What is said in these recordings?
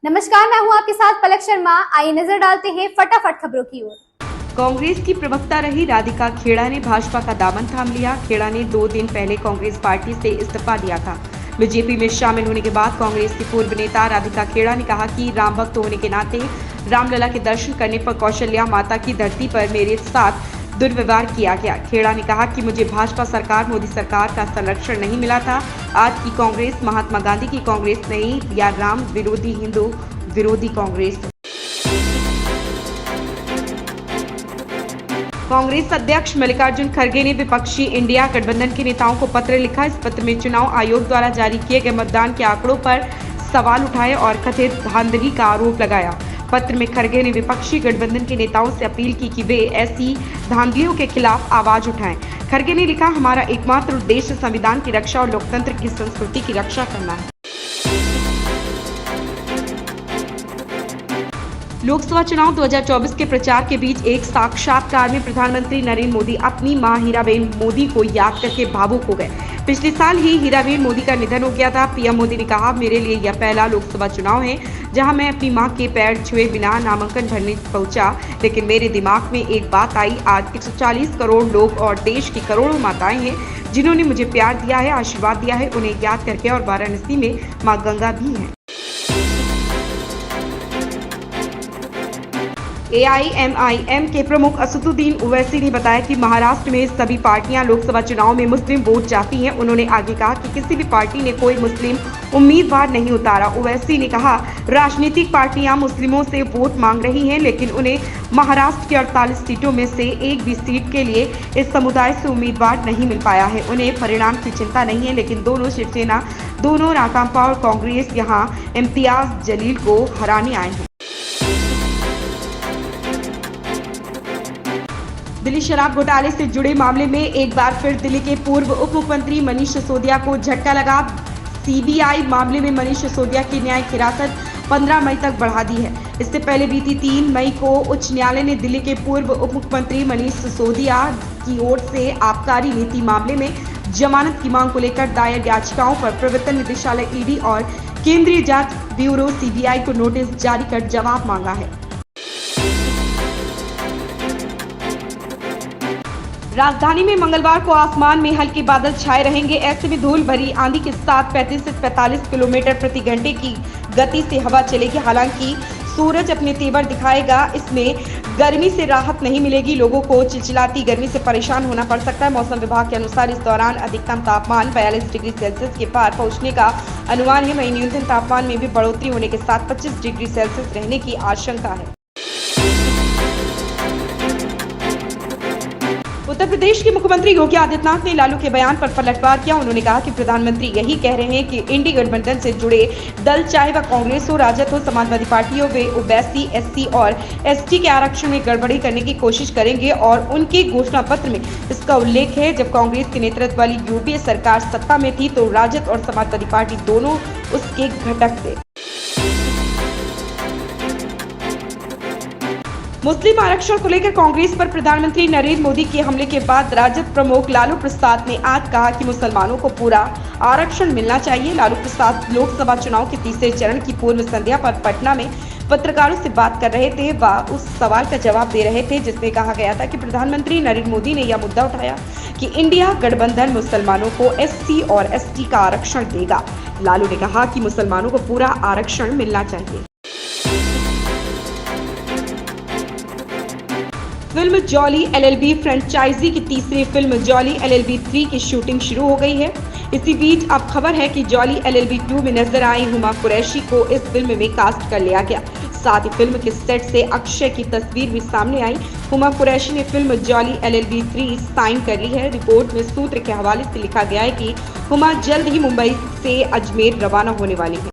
नमस्कार, मैं हूं आपके साथ पलक शर्मा। आइए नजर डालते हैं फटाफट खबरों की ओर। कांग्रेस की प्रवक्ता रही राधिका खेड़ा ने भाजपा का दामन थाम लिया। खेड़ा ने 2 दिन पहले कांग्रेस पार्टी से इस्तीफा दिया था। बीजेपी में शामिल होने के बाद कांग्रेस की पूर्व नेता राधिका खेड़ा ने कहा कि राम भक्त होने के नाते रामलला के दर्शन करने पर कौशल्या माता की धरती पर मेरे साथ दुर्व्यवहार किया गया। खेड़ा ने कहा कि मुझे भाजपा सरकार, मोदी सरकार का संरक्षण नहीं मिला था। आज की कांग्रेस महात्मा गांधी की कांग्रेस नहीं या राम विरोधी, हिंदू विरोधी कांग्रेस। कांग्रेस अध्यक्ष मल्लिकार्जुन खड़गे ने विपक्षी इंडिया गठबंधन के नेताओं को पत्र लिखा। इस पत्र में चुनाव आयोग द्वारा जारी किए गए मतदान के आंकड़ों पर सवाल उठाए और कथित धांधली का आरोप लगाया। पत्र में खड़गे ने विपक्षी गठबंधन के नेताओं से अपील की कि वे ऐसी धांधलियों के खिलाफ आवाज उठाएं। खड़गे ने लिखा, हमारा एकमात्र उद्देश्य संविधान की रक्षा और लोकतंत्र की संस्कृति की रक्षा करना है। लोकसभा चुनाव 2024 के प्रचार के बीच एक साक्षात्कार में प्रधानमंत्री नरेंद्र मोदी अपनी मां हीराबेन मोदी को याद करके भावुक हो गए। पिछले साल ही हीराबेन मोदी का निधन हो गया था। पीएम मोदी ने कहा, मेरे लिए यह पहला लोकसभा चुनाव है जहां मैं अपनी मां के पैर छुए बिना नामांकन भरने पहुंचा, लेकिन मेरे दिमाग में एक बात आई। आज 140 करोड़ लोग और देश की करोड़ों माताएं हैं जिन्होंने मुझे प्यार दिया है, आशीर्वाद दिया है, उन्हें याद करके। और वाराणसी में मां गंगा भी हैं। एआईएमआईएम के प्रमुख असदुद्दीन ओवैसी ने बताया कि महाराष्ट्र में सभी पार्टियां लोकसभा चुनाव में मुस्लिम वोट चाहती हैं। उन्होंने आगे कहा कि किसी भी पार्टी ने कोई मुस्लिम उम्मीदवार नहीं उतारा। ओवैसी ने कहा, राजनीतिक पार्टियां मुस्लिमों से वोट मांग रही हैं, लेकिन उन्हें महाराष्ट्र की 48 सीटों में से एक भी सीट के लिए इस समुदाय से उम्मीदवार नहीं मिल पाया है। उन्हें परिणाम की चिंता नहीं है, लेकिन दोनों शिवसेना, दोनों राकांपा और कांग्रेस यहां इम्तियाज जलील को हराने आए हैं। दिल्ली शराब घोटाले से जुड़े मामले में एक बार फिर दिल्ली के पूर्व उप मुख्यमंत्री मनीष सिसोदिया को झटका लगा। सीबीआई मामले में मनीष सिसोदिया की न्यायिक हिरासत 15 मई तक बढ़ा दी है। इससे पहले बीती 3 मई को उच्च न्यायालय ने दिल्ली के पूर्व उप मुख्यमंत्री मनीष सिसोदिया की ओर से आबकारी नीति मामले में जमानत की मांग को लेकर दायर याचिकाओं पर प्रवर्तन निदेशालय ईडी और केंद्रीय जांच ब्यूरो सीबीआई को नोटिस जारी कर जवाब मांगा है। राजधानी में मंगलवार को आसमान में हल्के बादल छाए रहेंगे। ऐसे में धूल भरी आंधी के साथ 35 से 45 किलोमीटर प्रति घंटे की गति से हवा चलेगी। हालांकि सूरज अपने तेवर दिखाएगा। इसमें गर्मी से राहत नहीं मिलेगी। लोगों को चिलचिलाती गर्मी से परेशान होना पड़ सकता है। मौसम विभाग के अनुसार इस दौरान अधिकतम तापमान 42 डिग्री सेल्सियस के पार पहुंचने का अनुमान है। वहीं न्यूनतम तापमान में भी बढ़ोतरी होने के साथ 25 डिग्री सेल्सियस रहने की आशंका है। उत्तर प्रदेश के मुख्यमंत्री योगी आदित्यनाथ ने लालू के बयान पर पलटवार किया। उन्होंने कहा कि प्रधानमंत्री यही कह रहे हैं कि इंडी गठबंधन से जुड़े दल, चाहे वह कांग्रेस हो, राजद हो, समाजवादी पार्टी हो, वे ओबीसी, एससी और एसटी के आरक्षण में गड़बड़ी करने की कोशिश करेंगे। और उनके घोषणा पत्र में इसका उल्लेख है। जब कांग्रेस के नेतृत्व वाली यूपीए सरकार सत्ता में थी तो राजद और समाजवादी पार्टी दोनों उसके घटक थे। मुस्लिम आरक्षण को लेकर कांग्रेस पर प्रधानमंत्री नरेंद्र मोदी के हमले के बाद राजद प्रमुख लालू प्रसाद ने आज कहा कि मुसलमानों को पूरा आरक्षण मिलना चाहिए। लालू प्रसाद लोकसभा चुनाव के तीसरे चरण की पूर्व संध्या पर पटना में पत्रकारों से बात कर रहे थे। वह उस सवाल का जवाब दे रहे थे जिसमें कहा गया था कि प्रधानमंत्री नरेंद्र मोदी ने यह मुद्दा उठाया कि इंडिया गठबंधन मुसलमानों को एससी और एसटी का आरक्षण देगा। लालू ने कहा कि मुसलमानों को पूरा आरक्षण मिलना चाहिए। फिल्म जॉली एलएलबी फ्रेंचाइजी की तीसरी फिल्म जॉली एलएलबी 3 की शूटिंग शुरू हो गई है। इसी बीच अब खबर है कि जॉली एलएलबी 2 में नजर आई हुमा कुरैशी को इस फिल्म में कास्ट कर लिया गया। साथ ही फिल्म के सेट से अक्षय की तस्वीर भी सामने आई। हुमा कुरैशी ने फिल्म जॉली एलएलबी 3 साइन कर ली है। रिपोर्ट में सूत्र के हवाले से लिखा गया है कि हुमा जल्द ही मुंबई से अजमेर रवाना होने वाली है।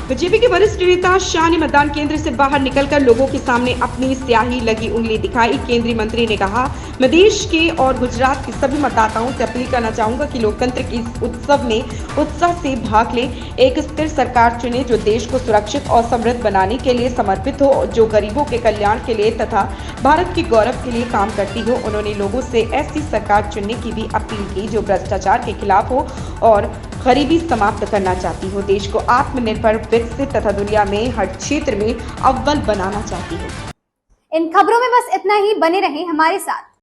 बीजेपी के वरिष्ठ नेता शाह ने मतदान केंद्र से बाहर निकलकर लोगों के सामने अपनी स्याही लगी उंगली दिखाई। केंद्रीय मंत्री ने कहा, मैं देश के और गुजरात के सभी मतदाताओं से अपील करना चाहूंगा कि लोकतंत्र के इस उत्सव में उत्साह से भाग लें। एक स्थिर सरकार चुने जो देश को सुरक्षित और समृद्ध बनाने के लिए समर्पित हो, जो गरीबों के कल्याण के लिए तथा भारत के गौरव के लिए काम करती हो। उन्होंने लोगों से ऐसी सरकार चुनने की भी अपील की जो भ्रष्टाचार के खिलाफ हो और गरीबी समाप्त करना चाहती हूँ। देश को आत्मनिर्भर, विकसित तथा दुनिया में हर क्षेत्र में अव्वल बनाना चाहती हूँ। इन खबरों में बस इतना ही। बने रहें हमारे साथ।